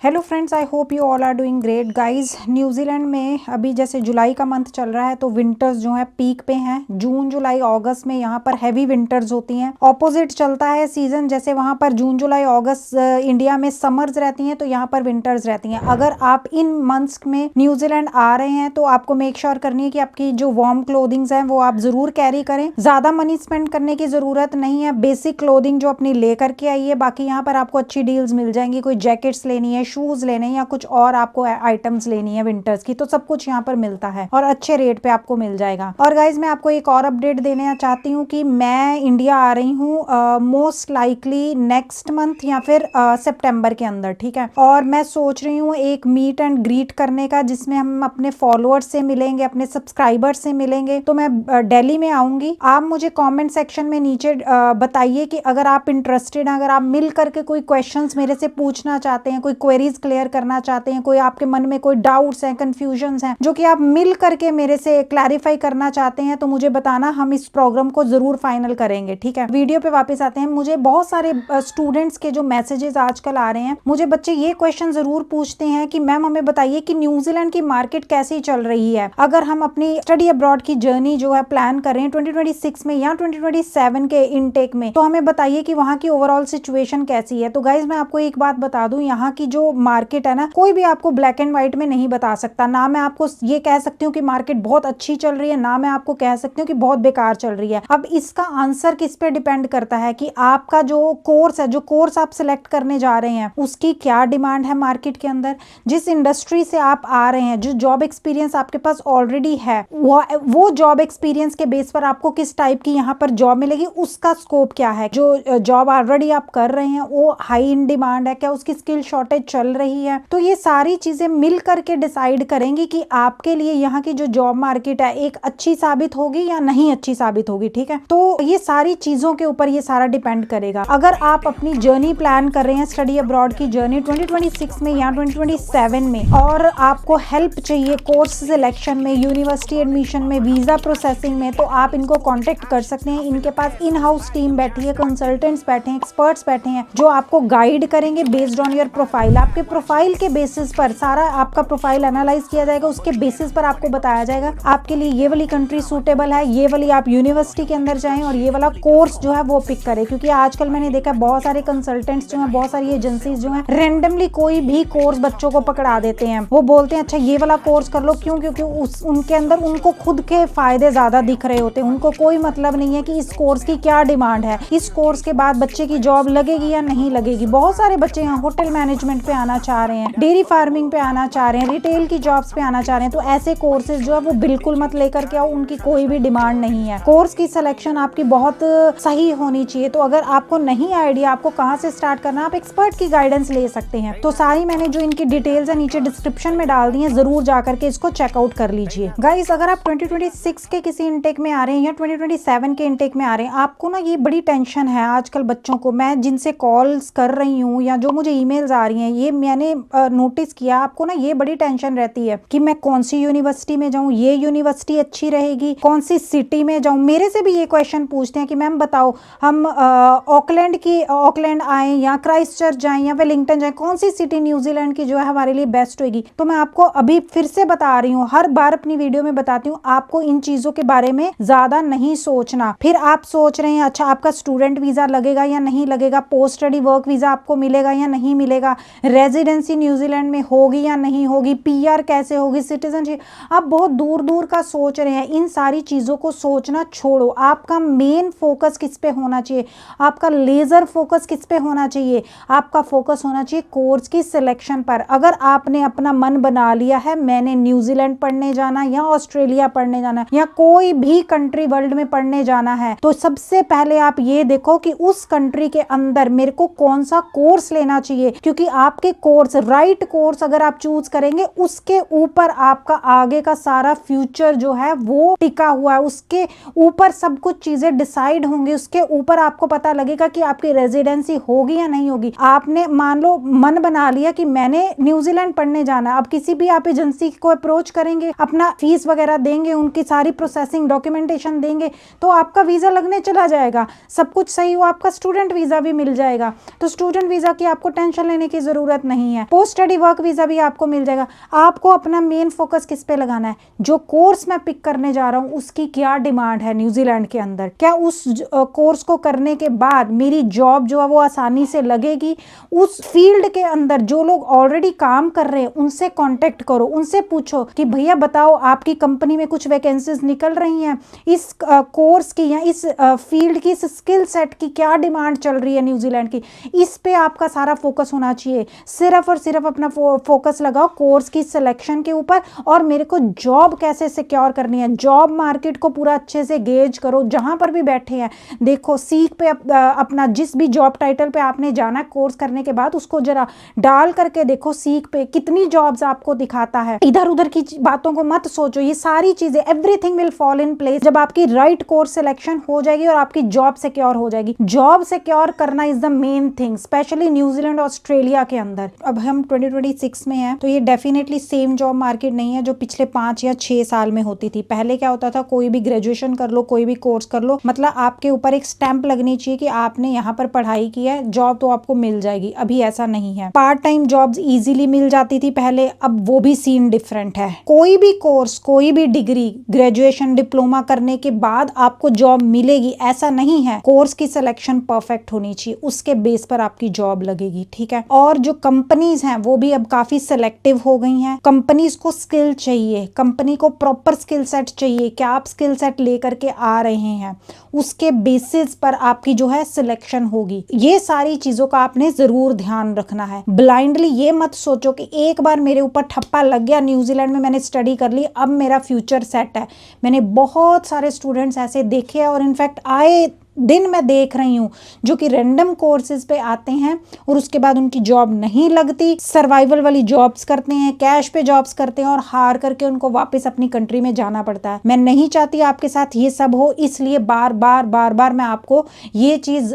Hello friends, I hope you all are doing great guys. New Zealand में अभी जैसे जुलाई का मंथ चल रहा है तो विंटर्स जो है पीक पे हैं। जून जुलाई अगस्त में यहाँ पर हैवी विंटर्स होती हैं। ऑपोजिट चलता है सीजन, जैसे वहाँ पर जून जुलाई अगस्त इंडिया में समर्स रहती हैं तो यहाँ पर विंटर्स रहती हैं। अगर आप इन मंथ्स में न्यूजीलैंड आ रहे हैं तो आपको मेक श्योर करनी है कि आपकी जो वार्म क्लोथिंग्स हैं वो आप जरूर कैरी करें। ज्यादा मनी स्पेंड करने की जरूरत नहीं है, बेसिक क्लोथिंग जो अपनी लेकर के आइए। बाकी यहाँ पर आपको अच्छी डील्स मिल जाएंगी। कोई जैकेट्स लेनी है, शूज लेने या कुछ और आपको आइटम्स लेनी है विंटर्स की, तो सब कुछ यहाँ पर मिलता है और अच्छे रेट पे आपको मिल जाएगा। और गाइज मैं आपको एक और अपडेट देना चाहती हूँ कि मैं इंडिया आ रही हूँ मोस्ट लाइकली नेक्स्ट मंथ या फिर सितंबर के अंदर, ठीक है। और मैं सोच रही हूँ एक मीट एंड ग्रीट करने का, जिसमें हम अपने फॉलोअर्स से मिलेंगे, अपने सब्सक्राइबर्स से मिलेंगे। तो मैं दिल्ली में आऊंगी। आप मुझे कॉमेंट सेक्शन में नीचे बताइए कि अगर आप इंटरेस्टेड हैं, अगर आप मिल करके कोई क्वेश्चंस मेरे से पूछना चाहते हैं, कोई क्वेरीज क्लियर करना चाहते हैं, कोई आपके मन में कोई डाउट्स हैं, कंफ्यूजन्स हैं जो कि आप मिल करके मेरे से क्लैरिफाई करना चाहते हैं, तो मुझे बताना। हम इस प्रोग्राम को जरूर फाइनल करेंगे, ठीक है। वीडियो पे वापस आते हैं। मुझे बहुत सारे स्टूडेंट्स के जो मैसेजेस आजकल आ रहे हैं, मुझे बच्चे ये क्वेश्चन जरूर पूछते हैं कि मैम हमें बताइए कि न्यूजीलैंड की मार्केट कैसी चल रही है। अगर हम अपनी स्टडी अब्रॉड की जर्नी जो है प्लान कर रहे हैं 2026 में या 2027 के इनटेक में, तो हमें बताइए कि वहाँ की ओवरऑल सिचुएशन कैसी है। तो गाइज मैं आपको एक बात बता दूं, यहाँ की जो मार्केट है ना, कोई भी आपको ब्लैक एंड व्हाइट में नहीं बता सकता। ना मैं आपको ये कह सकती हूँ कि मार्केट बहुत अच्छी चल रही है, ना मैं आपको कह सकती हूँ कि बहुत बेकार चल रही है। अब इसका आंसर किस पे डिपेंड करता है कि आपका जो कोर्स है, जो कोर्स आप सिलेक्ट करने जा रहे हैं, उसकी क्या डिमांड है मार्केट के अंदर, जिस इंडस्ट्री से आप आ रहे हैं, जो जॉब एक्सपीरियंस आपके पास ऑलरेडी है, वो जॉब एक्सपीरियंस के बेस पर आपको किस टाइप की यहाँ पर जॉब मिलेगी, उसका स्कोप क्या है। जो जॉब ऑलरेडी आप कर रहे हैं वो हाई इन डिमांड है क्या, उसकी स्किल शॉर्टेज चल रही है। तो ये सारी चीजें मिल करके डिसाइड करेंगी कि आपके लिए यहाँ की जो जॉब मार्केट है एक अच्छी साबित होगी या नहीं अच्छी साबित होगी, ठीक है। तो ये सारी चीजों के ऊपर ये सारा डिपेंड करेगा। अगर आप अपनी जर्नी प्लान कर रहे हैं, स्टडी अब्रॉड की जर्नी 2026 में या 2027 में, और आपको हेल्प चाहिए कोर्स सिलेक्शन में, यूनिवर्सिटी एडमिशन में, वीजा प्रोसेसिंग में, तो आप इनको कॉन्टेक्ट कर सकते हैं। इनके पास इन हाउस टीम बैठी है, कंसल्टेंट्स बैठे हैं, एक्सपर्ट्स बैठे हैं जो आपको गाइड करेंगे बेस्ड ऑन योर प्रोफाइल। आपके प्रोफाइल के बेसिस पर सारा आपका प्रोफाइल एनालाइज किया जाएगा, उसके बेसिस पर आपको बताया जाएगा आपके लिए ये वाली कंट्री सूटेबल है, ये वाली आप यूनिवर्सिटी के अंदर जाएं और ये वाला कोर्स जो है वो पिक करें। क्योंकि आजकल मैंने देखा बहुत सारे कंसल्टेंट्स जो हैं, बहुत सारी एजेंसीज जो हैं, रेंडमली कोई भी कोर्स बच्चों को पकड़ा देते हैं। वो बोलते हैं अच्छा ये वाला कोर्स कर लो, क्यों? क्योंकि उनके अंदर उनको खुद के फायदे ज्यादा दिख रहे होते हैं। उनको कोई मतलब नहीं है कि इस कोर्स की क्या डिमांड है, इस कोर्स के बाद बच्चे की जॉब लगेगी या नहीं लगेगी। बहुत सारे बच्चे यहाँ होटल मैनेजमेंट पे आना चाह रहे हैं, डेयरी फार्मिंग पे आना चाह रहे हैं, रिटेल की जॉब्स पे आना चाह रहे हैं। तो ऐसे कोर्सेज जो है वो बिल्कुल मत लेकर के आओ, उनकी कोई भी डिमांड नहीं है। कोर्स की सिलेक्शन आपकी बहुत सही होनी चाहिए। तो अगर आपको नहीं आइडिया आपको कहाँ से स्टार्ट करना, आप एक्सपर्ट की गाइडेंस ले सकते हैं। तो सारी मैंने जो इनकी डिटेल्स है नीचे डिस्क्रिप्शन में डाल दी है, जरूर जाकर के इसको चेकआउट कर लीजिए। गाइस अगर आप 2026 के किसी इनटेक में आ रहे हैं या 2027 के इनटेक में आ रहे हैं, आपको ना ये बड़ी टेंशन है आजकल बच्चों को। मैं जिनसे कॉल्स कर रही हूँ या जो मुझे ईमेल्स आ रही हैं, ये मैंने नोटिस किया, आपको ना ये बड़ी टेंशन रहती है कि मैं कौन सी यूनिवर्सिटी में जाऊँ, ये यूनिवर्सिटी अच्छी रहेगी, कौन सी सिटी में जाऊँ। मेरे से भी ये क्वेश्चन पूछते हैं कि मैम बताओ हम ऑकलैंड आए या क्राइस्ट चर्च जाएं या वेलिंगटन जाएं, कौन सी सिटी न्यूजीलैंड की जो है हमारे लिए बेस्ट होगी। तो मैं आपको अभी फिर से बता रही हूँ, हर बार अपनी वीडियो में बताती हूँ, आपको इन चीजों के बारे में ज्यादा नहीं सोचना। फिर आप सोच रहे हैं अच्छा आपका स्टूडेंट वीजा लगेगा या नहीं लगेगा, पोस्ट स्टडी वर्क वीजा आपको मिलेगा या नहीं मिलेगा, रेजिडेंसी न्यूजीलैंड में होगी या नहीं होगी, पीआर कैसे होगी, सिटीजनशिप। आप बहुत दूर दूर का सोच रहे हैं। इन सारी चीजों को सोचना छोड़ो। आपका मेन फोकस किस पे होना चाहिए, आपका लेजर फोकस किस पे होना चाहिए, आपका फोकस होना चाहिए कोर्स की सिलेक्शन पर। अगर आपने अपना मन बना लिया है मैंने न्यूजीलैंड पढ़ने जाना या ऑस्ट्रेलिया पढ़ने जाना या कोई भी कंट्री वर्ल्ड में पढ़ने जाना है, तो सबसे पहले आप ये देखो कि उस कंट्री के अंदर मेरे को कौन सा कोर्स लेना चाहिए। क्योंकि आपके कोर्स, राइट कोर्स अगर आप चूज करेंगे, उसके ऊपर आपका आगे का सारा फ्यूचर जो है वो टिका हुआ है, उसके ऊपर सब कुछ चीजें डिसाइड होंगी, उसके ऊपर आपको पता लगेगा कि आपकी रेजिडेंसी होगी या नहीं होगी। आपने मान लो मन बना लिया कि मैंने न्यूजीलैंड पढ़ने जाना है, अब किसी भी आप एजेंसी को अप्रोच करेंगे, अपना फीस वगैरह देंगे, उनकी सारी प्रोसेसिंग डॉक्यूमेंटेशन देंगे, तो आपका वीजा लगने चला जाएगा। सब कुछ सही हो, आपका स्टूडेंट वीजा भी मिल जाएगा। तो स्टूडेंट वीजा की आपको टेंशन लेने की जरूरत जरूरत नहीं है। पोस्ट स्टडी वर्क वीजा भी आपको मिल जाएगा। आपको अपना मेन फोकस किस पे लगाना है, जो कोर्स मैं पिक करने जा रहा हूँ उसकी क्या डिमांड है न्यूजीलैंड के अंदर, क्या उस कोर्स को करने के बाद मेरी जॉब जो है वो आसानी से लगेगी। उस फील्ड के अंदर जो लोग ऑलरेडी काम कर रहे हैं उनसे कांटेक्ट करो, उनसे पूछो कि भैया बताओ आपकी कंपनी में कुछ वैकेंसीज निकल रही हैं, इस कोर्स की या इस फील्ड की, इस स्किल सेट की क्या डिमांड चल रही है न्यूजीलैंड की। इस पे आपका सारा फोकस होना चाहिए। सिर्फ और सिर्फ अपना फोकस लगाओ कोर्स की सिलेक्शन के ऊपर और मेरे को जॉब कैसे सिक्योर करनी है। जॉब मार्केट को पूरा अच्छे से गेज करो, जहां पर भी बैठे हैं देखो, सीख पे अपना जिस भी जॉब टाइटल पे आपने जाना कोर्स करने के बाद उसको जरा डाल करके देखो, सीख पे कितनी जॉब्स आपको दिखाता है। इधर उधर की बातों को मत सोचो, ये सारी चीजें everything will fall in place जब आपकी राइट कोर्स सिलेक्शन हो जाएगी और आपकी जॉब सिक्योर हो जाएगी। जॉब सिक्योर करना is the main thing, specially New Zealand Australia के अंदर। अब हम 2026 में हैं तो ये डेफिनेटली सेम जॉब मार्केट नहीं है जो पिछले 5 या 6 साल में होती थी। पहले क्या होता था, कोई भी ग्रेजुएशन कर लो, कोई भी कोर्स कर लो, मतलब आपके ऊपर एक स्टैंप लगनी चाहिए कि आपने यहाँ पर पढ़ाई की है, जॉब तो आपको मिल जाएगी। अभी ऐसा नहीं है। पार्ट टाइम जॉब्स इजीली मिल जाती थी पहले, अब वो भी सीन डिफरेंट है। कोई भी कोर्स, कोई भी डिग्री, ग्रेजुएशन डिप्लोमा करने के बाद आपको जॉब मिलेगी ऐसा नहीं है। कोर्स की सिलेक्शन परफेक्ट होनी चाहिए, उसके बेस पर आपकी जॉब लगेगी, ठीक है। और जो कंपनीज हैं वो भी अब काफी सिलेक्टिव हो गई हैं। कंपनीज को स्किल चाहिए, कंपनी को प्रॉपर स्किल सेट चाहिए, क्या आप स्किल सेट लेकर के आ रहे हैं, उसके बेसिस पर आपकी जो है सिलेक्शन होगी। ये सारी चीजों का आपने जरूर ध्यान रखना है। ब्लाइंडली ये मत सोचो कि एक बार मेरे ऊपर ठप्पा लग गया, न्यूजीलैंड में मैंने स्टडी कर ली, अब मेरा फ्यूचर सेट है। मैंने बहुत सारे स्टूडेंट्स ऐसे देखे हैं और इनफैक्ट आए दिन मैं देख रही हूँ जो कि रैंडम कोर्सेज पे आते हैं और उसके बाद उनकी जॉब नहीं लगती, सर्वाइवल वाली जॉब्स करते हैं, कैश पे जॉब्स करते हैं और हार करके उनको वापस अपनी कंट्री में जाना पड़ता है। मैं नहीं चाहती आपके साथ ये सब हो, इसलिए बार बार मैं आपको ये चीज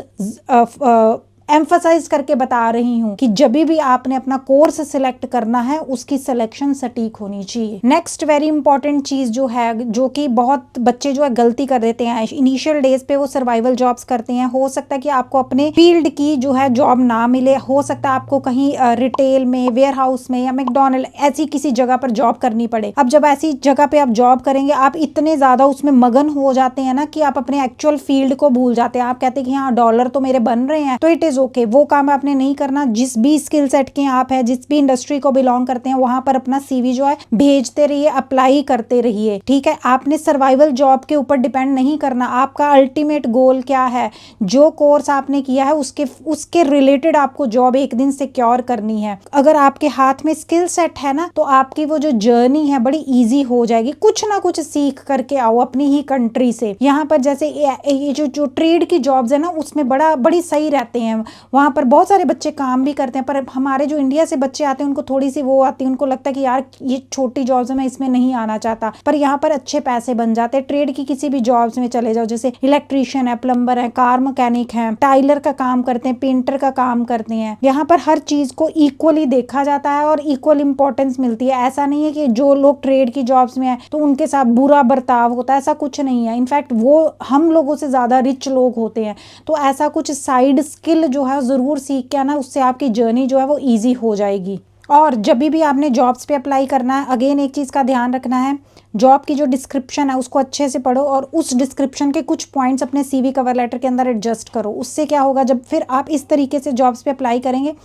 एम्फसाइज करके बता रही हूँ कि जब भी आपने अपना कोर्स सिलेक्ट करना है उसकी सिलेक्शन सटीक होनी चाहिए। नेक्स्ट वेरी इंपॉर्टेंट चीज जो है, जो कि बहुत बच्चे जो है गलती कर देते हैं, इनिशियल डेज पे वो सर्वाइवल जॉब्स करते हैं। हो सकता है कि आपको अपने फील्ड की जो है जॉब ना मिले, हो सकता है आपको कहीं रिटेल में, वेयर हाउस में या मैकडॉनल्ड ऐसी किसी जगह पर जॉब करनी पड़े। अब जब ऐसी जगह पे आप जॉब करेंगे आप इतने ज्यादा उसमें मगन हो जाते हैं ना कि आप अपने एक्चुअल फील्ड को भूल जाते हैं। आप कहते हैं कि हाँ डॉलर तो मेरे बन रहे हैं तो इट इज ओके, वो काम आपने नहीं करना। जिस भी स्किल सेट के आप है, जिस भी इंडस्ट्री को बिलोंग करते हैं, वहां पर अपना सीवी जो है भेजते रहिए, अप्लाई करते रहिए, ठीक है। आपने सर्वाइवल जॉब के ऊपर डिपेंड नहीं करना। आपका अल्टीमेट गोल क्या है, जो कोर्स आपने किया है उसके रिलेटेड आपको जॉब एक दिन सिक्योर करनी है। अगर आपके हाथ में स्किल सेट है ना तो आपकी वो जो जर्नी है बड़ी ईजी हो जाएगी। कुछ ना कुछ सीख करके आओ अपनी ही कंट्री से। यहाँ पर जैसे ये जो ट्रेड की जॉब्स है ना उसमें बड़ी सही रहते हैं, वहां पर बहुत सारे बच्चे काम भी करते हैं। पर हमारे जो इंडिया से बच्चे आते हैं उनको थोड़ी सी वो आती है, उनको लगता है कि यार ये छोटी जॉब्स है, मैं इसमें नहीं आना चाहता। पर यहाँ पर अच्छे पैसे बन जाते हैं। ट्रेड की किसी भी जॉब्स में चले जाओ, जैसे इलेक्ट्रीशियन है, प्लम्बर है, कार मैकेनिक है, टाइलर का काम करते हैं, पेंटर का काम करते हैं। यहाँ पर हर चीज को इक्वली देखा जाता है और इक्वल इंपॉर्टेंस मिलती है। ऐसा नहीं है कि जो लोग ट्रेड की जॉब्स में है तो उनके साथ बुरा बर्ताव होता है, ऐसा कुछ नहीं है। इनफैक्ट वो हम लोगों से ज्यादा रिच लोग होते हैं। तो ऐसा कुछ साइड स्किल जो है जरूर सीख के आना, उससे आपकी जर्नी जो है वो इजी हो जाएगी। और जब भी आपने जॉब्स पे अप्लाई करना है, अगेन एक चीज़ का ध्यान रखना है, जॉब की जो डिस्क्रिप्शन है उसको अच्छे से पढ़ो और उस डिस्क्रिप्शन के कुछ पॉइंट्स अपने सीवी कवर लेटर के अंदर एडजस्ट करो। उससे क्या होगा, जब फिर आप इस तरीके से जॉब्स पे अप्लाई करेंगे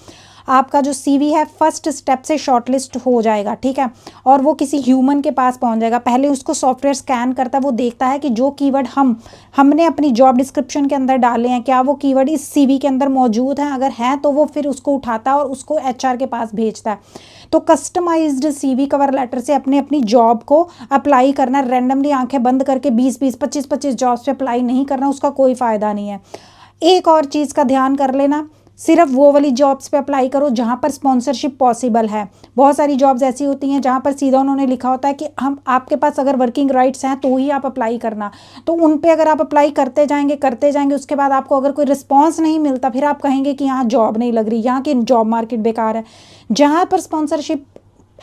आपका जो सीवी है फर्स्ट स्टेप से शॉर्टलिस्ट हो जाएगा, ठीक है। और वो किसी ह्यूमन के पास पहुंच जाएगा। पहले उसको सॉफ्टवेयर स्कैन करता है, वो देखता है कि जो कीवर्ड हमने अपनी जॉब डिस्क्रिप्शन के अंदर डाले हैं क्या वो कीवर्ड इस सीवी के अंदर मौजूद हैं। अगर हैं तो वो फिर उसको उठाता है और उसको एचआर के पास भेजता है। तो कस्टमाइज्ड सीवी कवर लेटर से अपनी जॉब को अप्लाई करना, रैंडमली आंखें बंद करके 20-20, 25-25 जॉब्स पे अप्लाई नहीं करना, उसका कोई फ़ायदा नहीं है। एक और चीज़ का ध्यान कर लेना, सिर्फ वो वाली जॉब्स पे अप्लाई करो जहाँ पर स्पॉन्सरशिप पॉसिबल है। बहुत सारी जॉब्स ऐसी होती हैं जहाँ पर सीधा उन्होंने लिखा होता है कि हम आपके पास अगर वर्किंग राइट्स हैं तो ही आप अप्लाई करना। तो उन पे अगर आप अप्लाई करते जाएंगे उसके बाद आपको अगर कोई रिस्पॉन्स नहीं मिलता, फिर आप कहेंगे कि यहाँ जॉब नहीं लग रही, यहाँ की जॉब मार्केट बेकार है। जहाँ पर स्पॉन्सरशिप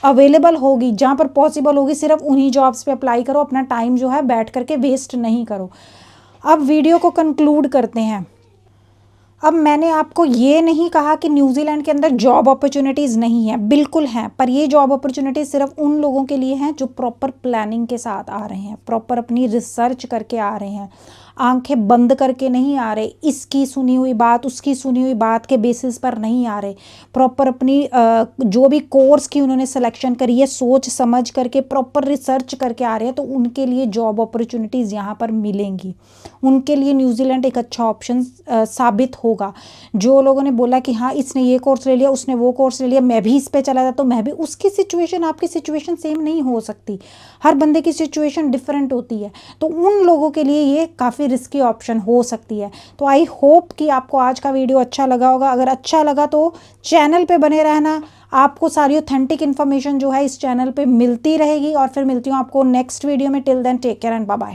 अवेलेबल होगी, जहाँ पर पॉसिबल होगी, सिर्फ उन्हीं जॉब्स पे अप्लाई करो। अपना टाइम जो है बैठ करके वेस्ट नहीं करो। अब वीडियो को कंक्लूड करते हैं। अब मैंने आपको ये नहीं कहा कि न्यूजीलैंड के अंदर जॉब अपॉर्चुनिटीज़ नहीं है, बिल्कुल हैं, पर ये जॉब अपॉर्चुनिटीज़ सिर्फ उन लोगों के लिए हैं जो प्रॉपर प्लानिंग के साथ आ रहे हैं, प्रॉपर अपनी रिसर्च करके आ रहे हैं, आंखें बंद करके नहीं आ रहे, इसकी सुनी हुई बात उसकी सुनी हुई बात के बेसिस पर नहीं आ रहे, प्रॉपर अपनी जो भी कोर्स की उन्होंने सिलेक्शन करी है सोच समझ करके प्रॉपर रिसर्च करके आ रहे हैं, तो उनके लिए जॉब अपॉर्चुनिटीज़ यहाँ पर मिलेंगी, उनके लिए न्यूजीलैंड एक अच्छा ऑप्शन साबित होगा। जो लोगों ने बोला कि हाँ इसने ये कोर्स ले लिया उसने वो कोर्स ले लिया, मैं भी इस पे चला जाता हूँ, मैं भी, उसकी सिचुएशन आपकी सिचुएशन सेम नहीं हो सकती, हर बंदे की सिचुएशन डिफरेंट होती है, तो उन लोगों के लिए ये काफ़ी रिस्की ऑप्शन हो सकती है। तो आई होप कि आपको आज का वीडियो अच्छा लगा होगा, अगर अच्छा लगा तो चैनल पे बने रहना, आपको सारी ऑथेंटिक इन्फॉर्मेशन जो है इस चैनल पे मिलती रहेगी। और फिर मिलती हूँ आपको नेक्स्ट वीडियो में। Till then take care and bye bye.